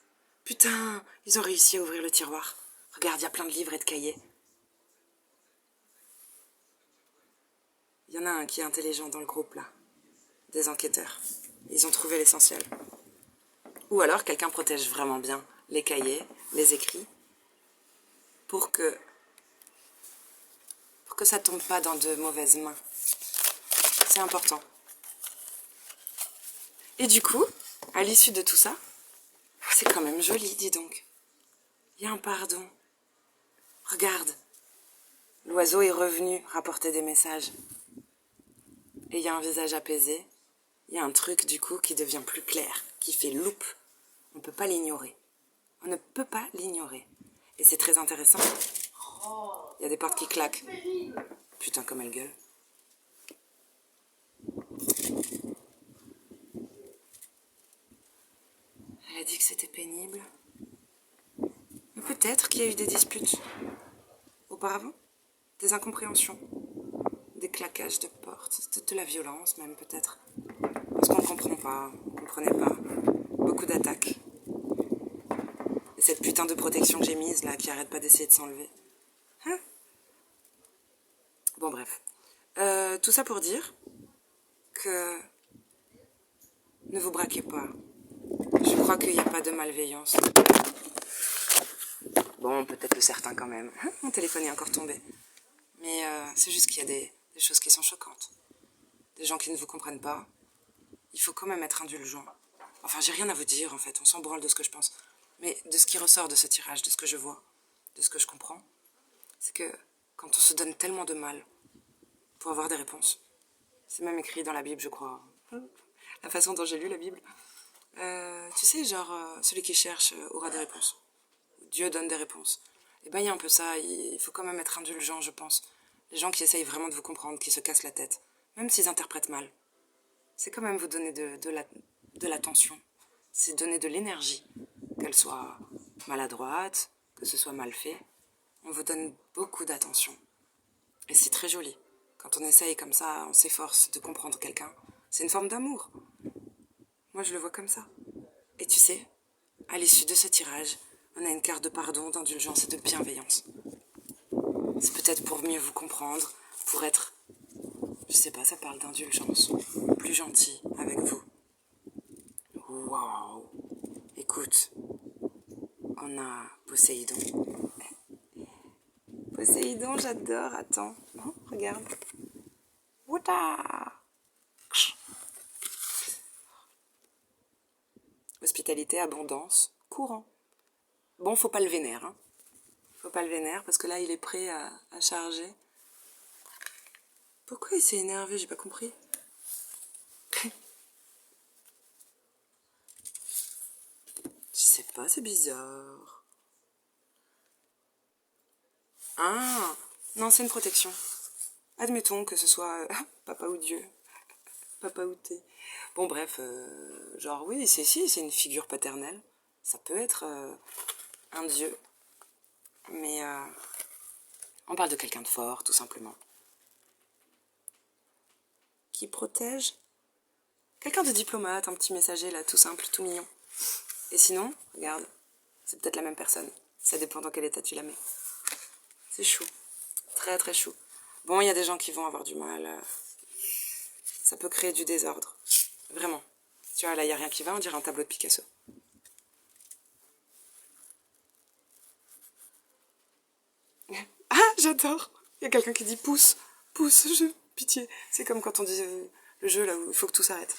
Putain, ils ont réussi à ouvrir le tiroir. Regarde, il y a plein de livres et de cahiers. Il y en a un qui est intelligent dans le groupe, là. Des enquêteurs. Ils ont trouvé l'essentiel. Ou alors, quelqu'un protège vraiment bien les cahiers, les écrits, pour que ça tombe pas dans de mauvaises mains. C'est important. Et du coup, à l'issue de tout ça, c'est quand même joli, dis donc. Il y a un pardon. Regarde, l'oiseau est revenu rapporter des messages. Et il y a un visage apaisé. Il y a un truc, du coup, qui devient plus clair, qui fait loupe. On ne peut pas l'ignorer. On ne peut pas l'ignorer. Et c'est très intéressant. Il y a des portes qui claquent. Putain, comme elle gueule. Elle a dit que c'était pénible. Mais peut-être qu'il y a eu des disputes. Auparavant, des incompréhensions, des claquages de portes, de la violence même peut-être. Parce qu'on ne comprend pas, on ne comprenait pas. Beaucoup d'attaques. Et cette putain de protection que j'ai mise là, qui arrête pas d'essayer de s'enlever. Hein? Bon bref. Tout ça pour dire que ne vous braquez pas. Je crois qu'il n'y a pas de malveillance. Bon, peut-être que certains quand même. Mon téléphone est encore tombé. Mais c'est juste qu'il y a des choses qui sont choquantes. Des gens qui ne vous comprennent pas. Il faut quand même être indulgent. Enfin, j'ai rien à vous dire en fait, on s'en branle de ce que je pense. Mais de ce qui ressort de ce tirage, de ce que je vois, de ce que je comprends, c'est que quand on se donne tellement de mal pour avoir des réponses, c'est même écrit dans la Bible, je crois. La façon dont j'ai lu la Bible. Tu sais, genre, celui qui cherche aura des réponses. Dieu donne des réponses. Et ben, il y a un peu ça, il faut quand même être indulgent, je pense. Les gens qui essayent vraiment de vous comprendre, qui se cassent la tête, même s'ils interprètent mal, c'est quand même vous donner de l'attention. C'est donner de l'énergie, qu'elle soit maladroite, que ce soit mal fait. On vous donne beaucoup d'attention. Et c'est très joli. Quand on essaye comme ça, on s'efforce de comprendre quelqu'un. C'est une forme d'amour. Moi, je le vois comme ça. Et tu sais, à l'issue de ce tirage, on a une carte de pardon, d'indulgence et de bienveillance. C'est peut-être pour mieux vous comprendre, pour être, je sais pas, ça parle d'indulgence, plus gentil avec vous. Waouh! Écoute, on a Poséidon. Poséidon, j'adore, attends. Oh, regarde. Wouta! Hospitalité, abondance, courant. Bon, faut pas le vénère, hein. Faut pas le vénère, parce que là, il est prêt à charger. Pourquoi il s'est énervé? J'ai pas compris. Je sais pas, c'est bizarre. Ah, non, c'est une protection. Admettons que ce soit papa ou Dieu. Papa ou thé. Bon, bref, genre, oui, c'est une figure paternelle. Ça peut être un dieu. Mais on parle de quelqu'un de fort, tout simplement. Qui protège. Quelqu'un de diplomate, un petit messager, là, tout simple, tout mignon. Et sinon, regarde, c'est peut-être la même personne. Ça dépend dans quel état tu la mets. C'est chou. Très, très chou. Bon, il y a des gens qui vont avoir du mal. Ça peut créer du désordre. Vraiment. Tu vois, là, il n'y a rien qui va, on dirait un tableau de Picasso. Ah, j'adore. Il y a quelqu'un qui dit pousse, pousse, pitié. C'est comme quand on dit le jeu là où il faut que tout s'arrête.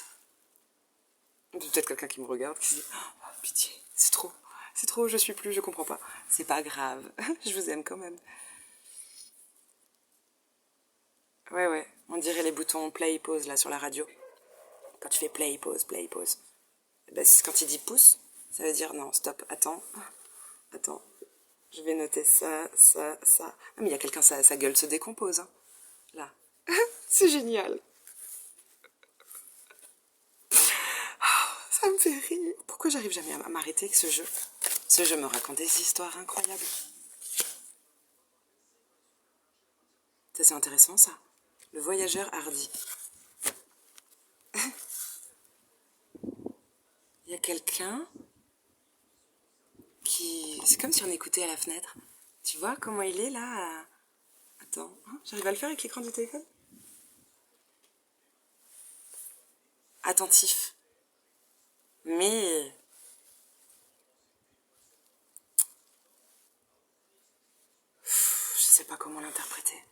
Peut-être quelqu'un qui me regarde qui dit oh, pitié, c'est trop, je suis plus, je comprends pas. C'est pas grave, je vous aime quand même. Ouais, on dirait les boutons play pause là sur la radio. Quand tu fais play pause, ben, quand il dit pousse, ça veut dire non, stop, attends, je vais noter ça. Ah, mais il y a quelqu'un, sa gueule se décompose, hein, là. C'est génial. Ça me fait rire. Pourquoi j'arrive jamais à m'arrêter avec ce jeu? Ce jeu me raconte des histoires incroyables. Ça, c'est intéressant, ça. Le voyageur hardi. Il y a quelqu'un qui... C'est comme si on écoutait à la fenêtre. Tu vois comment il est, là? Attends, hein, j'arrive à le faire avec l'écran du téléphone? Attentif. Mais... Je sais pas comment l'interpréter.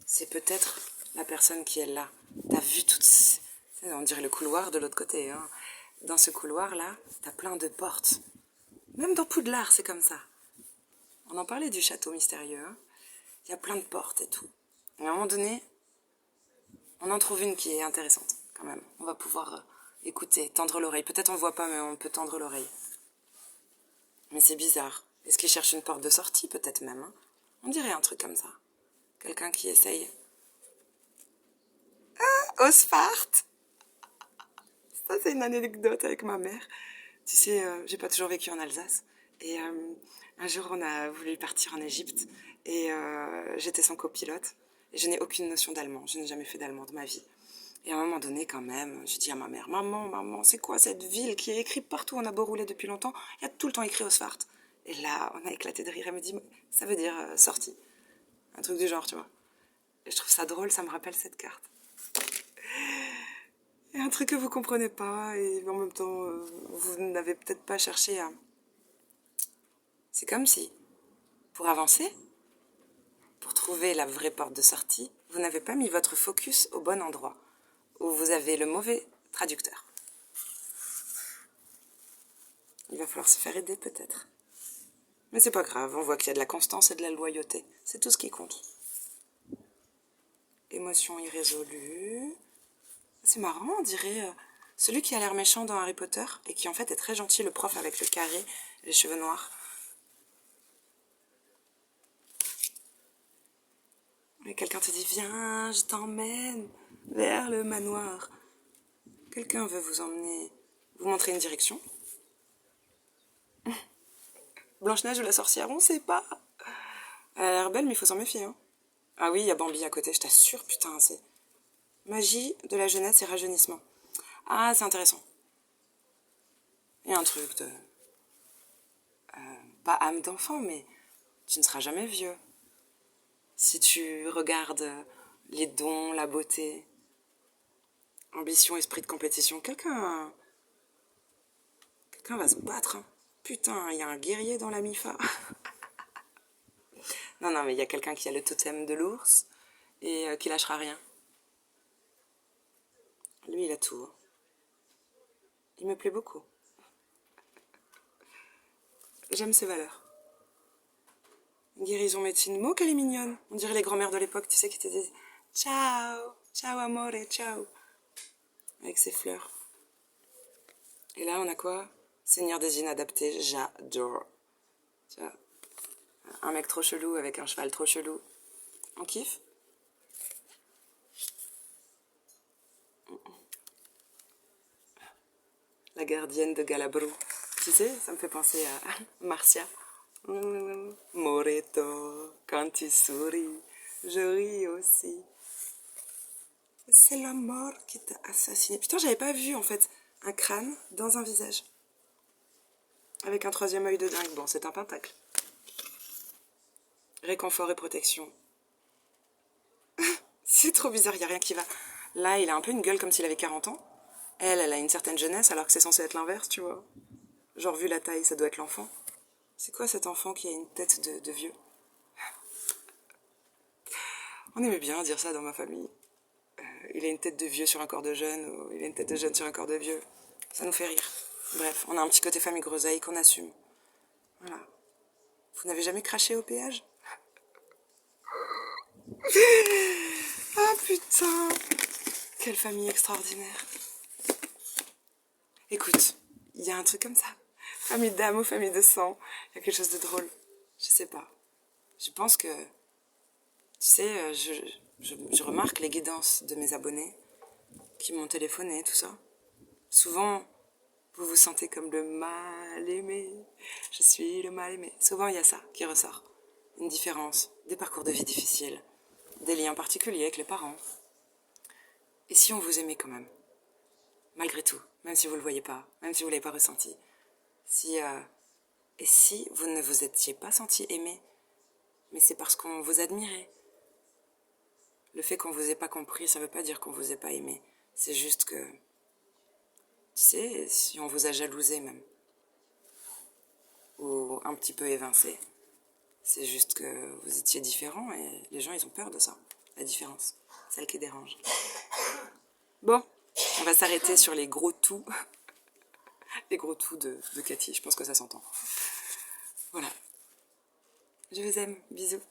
C'est peut-être la personne qui est là. T'as vu toutes... On dirait le couloir de l'autre côté. Hein. Dans ce couloir-là, t'as plein de portes. Même dans Poudlard, c'est comme ça. On en parlait du château mystérieux. Hein. Il y a plein de portes et tout. Et à un moment donné, on en trouve une qui est intéressante, quand même. On va pouvoir écouter, tendre l'oreille. Peut-être on voit pas, mais on peut tendre l'oreille. Mais c'est bizarre. Est-ce qu'il cherche une porte de sortie, peut-être même hein. On dirait un truc comme ça. Quelqu'un qui essaye. Ah, Osfart. Ça, c'est une anecdote avec ma mère. Tu sais, j'ai pas toujours vécu en Alsace. Et un jour, on a voulu partir en Égypte. Et j'étais son copilote. Et je n'ai aucune notion d'allemand. Je n'ai jamais fait d'allemand de ma vie. Et à un moment donné, quand même, j'ai dit à ma mère, maman, c'est quoi cette ville qui est écrite partout? On a beau rouler depuis longtemps. Il y a tout le temps écrit Osfart. Et là, on a éclaté de rire. Elle me dit, ça veut dire sortie. Un truc du genre, tu vois. Et je trouve ça drôle, ça me rappelle cette carte. Et un truc que vous comprenez pas, et en même temps, vous n'avez peut-être pas cherché à... C'est comme si, pour avancer, pour trouver la vraie porte de sortie, vous n'avez pas mis votre focus au bon endroit, où vous avez le mauvais traducteur. Il va falloir se faire aider peut-être. Mais c'est pas grave, on voit qu'il y a de la constance et de la loyauté. C'est tout ce qui compte. Émotion irrésolue. C'est marrant, on dirait celui qui a l'air méchant dans Harry Potter et qui en fait est très gentil, le prof avec le carré, les cheveux noirs. Et quelqu'un te dit, viens, je t'emmène vers le manoir. Quelqu'un veut vous emmener, vous montrer une direction. Blanche-Neige ou la sorcière, on sait pas. Elle a l'air belle, mais il faut s'en méfier. Hein. Ah oui, il y a Bambi à côté, je t'assure, putain, c'est... Magie de la jeunesse et rajeunissement. Ah, c'est intéressant. Il y a un truc de... pas âme d'enfant, mais tu ne seras jamais vieux. Si tu regardes les dons, la beauté, ambition, esprit de compétition, quelqu'un va se battre. Hein. Putain, il y a un guerrier dans la MIFA. Non, mais il y a quelqu'un qui a le totem de l'ours et qui lâchera rien. Lui, il a tout. Hein. Il me plaît beaucoup. J'aime ses valeurs. Guérison médecine, mot qu'elle est mignonne. On dirait les grand-mères de l'époque, tu sais, qui te disent ciao, ciao amore, ciao. Avec ses fleurs. Et là, on a quoi? Seigneur des inadaptés, j'adore. Tu vois, un mec trop chelou avec un cheval trop chelou. On kiffe? La gardienne de Galabru. Tu sais, ça me fait penser à Marcia. Moreto, quand tu souris, je ris aussi. C'est la mort qui t'a assassiné. Putain, j'avais pas vu en fait un crâne dans un visage. Avec un troisième œil de dingue. Bon, c'est un pentacle. Réconfort et protection. C'est trop bizarre, y a rien qui va. Là, il a un peu une gueule comme s'il avait 40 ans. Elle a une certaine jeunesse alors que c'est censé être l'inverse, tu vois. Genre, vu la taille, ça doit être l'enfant. C'est quoi cet enfant qui a une tête de vieux? On aimait bien dire ça dans ma famille. Il a une tête de vieux sur un corps de jeune, ou il a une tête de jeune sur un corps de vieux. Ça nous fait rire. Bref, on a un petit côté famille groseille qu'on assume. Voilà. Vous n'avez jamais craché au péage? Ah putain! Quelle famille extraordinaire. Écoute, il y a un truc comme ça. Famille d'âme ou famille de sang. Il y a quelque chose de drôle. Je sais pas. Je pense que, tu sais, je remarque les guidances de mes abonnés qui m'ont téléphoné, tout ça. Souvent, vous vous sentez comme le mal aimé. Je suis le mal aimé. Souvent, il y a ça qui ressort. Une différence, des parcours de vie difficiles, des liens particuliers avec les parents. Et si on vous aimait quand même, malgré tout, même si vous ne le voyez pas, même si vous ne l'avez pas ressenti, et si vous ne vous étiez pas senti aimé, mais c'est parce qu'on vous admirait. Le fait qu'on vous ait pas compris, ça veut pas dire qu'on vous ait pas aimé. C'est juste que, tu sais, si on vous a jalousé même, ou un petit peu évincé, c'est juste que vous étiez différent et les gens, ils ont peur de ça, la différence, celle qui dérange. Bon, on va s'arrêter sur les gros tout, les gros tout de Cathy, je pense que ça s'entend. Voilà. Je vous aime, bisous.